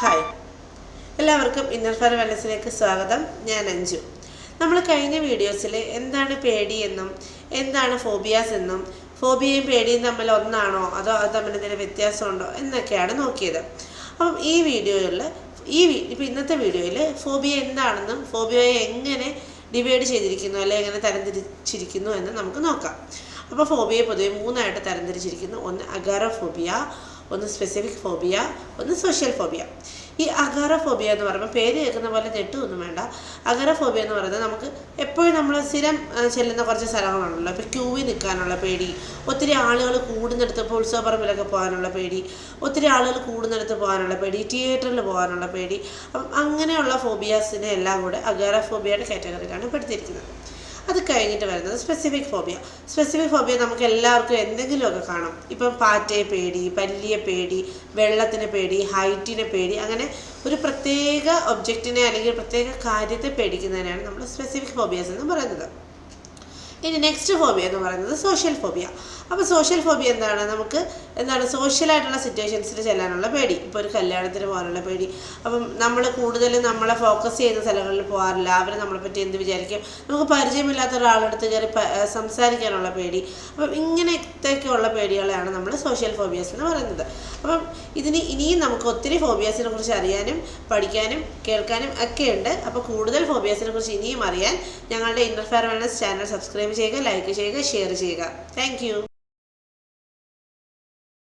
Hi, എല്ലാവർക്കും inner fair വെൽനസ്സിലേക്ക് സ്വാഗതം. ഞാൻ അഞ്ജു. നമ്മൾ കഴിഞ്ഞ വീഡിയോസിൽ എന്താണ് പേടി എന്നും എന്താണ് ഫോബിയാസ് എന്നും ഫോബിയയും പേടിയും തമ്മിൽ ഒന്നാണോ അതോ അത് തമ്മിൽ എന്തെങ്കിലും വ്യത്യാസമുണ്ടോ എന്നൊക്കെയാണ് നോക്കിയത്. അപ്പം ഇപ്പം ഇന്നത്തെ വീഡിയോയിൽ ഫോബിയ എന്താണെന്നും ഫോബിയയെ എങ്ങനെ ഡിവൈഡ് ചെയ്തിരിക്കുന്നു അല്ലെങ്കിൽ എങ്ങനെ തരംതിരിച്ചിരിക്കുന്നു എന്ന് നമുക്ക് നോക്കാം. അപ്പോൾ ഫോബിയയെ പൊതുവെ മൂന്നായിട്ട് തരംതിരിച്ചിരിക്കുന്നു. ഒന്ന് അഗാറോഫോബിയ, ഒന്ന് സ്പെസിഫിക് ഫോബിയ, ഒന്ന് സോഷ്യൽ ഫോബിയ. ഈ അഗാറോഫോബിയ എന്ന് പറയുമ്പോൾ പേര് കേൾക്കുന്ന പോലെ തെറ്റൊന്നും വേണ്ട. അഗാറോഫോബിയ എന്ന് പറയുന്നത് നമുക്ക് എപ്പോഴും നമ്മൾ സ്ഥിരം ചെല്ലുന്ന കുറച്ച് സ്ഥലങ്ങളുണ്ടല്ലോ. ഇപ്പോൾ ക്യൂവിൽ നിൽക്കാനുള്ള പേടി, ഒത്തിരി ആളുകൾ കൂടുന്നിടത്ത്, ഇപ്പോൾ ഉത്സവപ്പറമ്പിലൊക്കെ പോകാനുള്ള പേടി, ഒത്തിരി ആളുകൾ കൂടുന്നിടത്ത് പോകാനുള്ള പേടി, തിയേറ്ററിൽ പോകാനുള്ള പേടി. അപ്പം അങ്ങനെയുള്ള ഫോബിയാസിനെ എല്ലാം കൂടെ അഗാറോഫോബിയയുടെ കാറ്റഗറിയിലാണ് പെടുത്തിയിരിക്കുന്നത്. അത് കഴിഞ്ഞിട്ട് വരുന്നത് സ്പെസിഫിക് ഫോബിയ. സ്പെസിഫിക് ഫോബിയ നമുക്ക് എല്ലാവർക്കും എന്തെങ്കിലുമൊക്കെ കാണും. ഇപ്പം പാറ്റയെ പേടി, പല്ലിയെ പേടി, വെള്ളത്തിന് പേടി, ഹൈറ്റിനെ പേടി, അങ്ങനെ ഒരു പ്രത്യേക ഒബ്ജക്റ്റിനെ അല്ലെങ്കിൽ പ്രത്യേക കാര്യത്തെ പേടിക്കുന്നതിനാണ് നമ്മൾ സ്പെസിഫിക് ഫോബിയാസ് എന്ന് പറയുന്നത്. ഇനി നെക്സ്റ്റ് ഫോബിയ എന്ന് പറയുന്നത് സോഷ്യൽ ഫോബിയ. അപ്പോൾ സോഷ്യൽ ഫോബിയ എന്താണ് സോഷ്യലായിട്ടുള്ള സിറ്റുവേഷൻസിൽ ചെല്ലാനുള്ള പേടി. ഇപ്പോൾ ഒരു കല്യാണത്തിന് പോകാനുള്ള പേടി. അപ്പം നമ്മൾ കൂടുതൽ നമ്മളെ ഫോക്കസ് ചെയ്യുന്ന സ്ഥലങ്ങളിൽ പോകാറില്ല. അവർ നമ്മളെ പറ്റി എന്ത് വിചാരിക്കും, നമുക്ക് പരിചയമില്ലാത്ത ഒരാളെടുത്ത് കയറി സംസാരിക്കാനുള്ള പേടി. അപ്പം ഇങ്ങനത്തെയൊക്കെയുള്ള പേടികളെയാണ് നമ്മൾ സോഷ്യൽ ഫോബിയാസ് എന്ന് പറയുന്നത്. അപ്പം ഇനിയും നമുക്ക് ഒത്തിരി ഫോബിയാസിനെ കുറിച്ച് അറിയാനും പഠിക്കാനും കേൾക്കാനും ഒക്കെ ഉണ്ട്. അപ്പോൾ കൂടുതൽ ഫോബിയാസിനെ കുറിച്ച് ഇനിയും അറിയാൻ ഞങ്ങളുടെ inner fair wellness channel subscribe ചെയ്യുക, ലൈക്ക് ചെയ്യുക, ഷെയർ ചെയ്യുക. Thank you.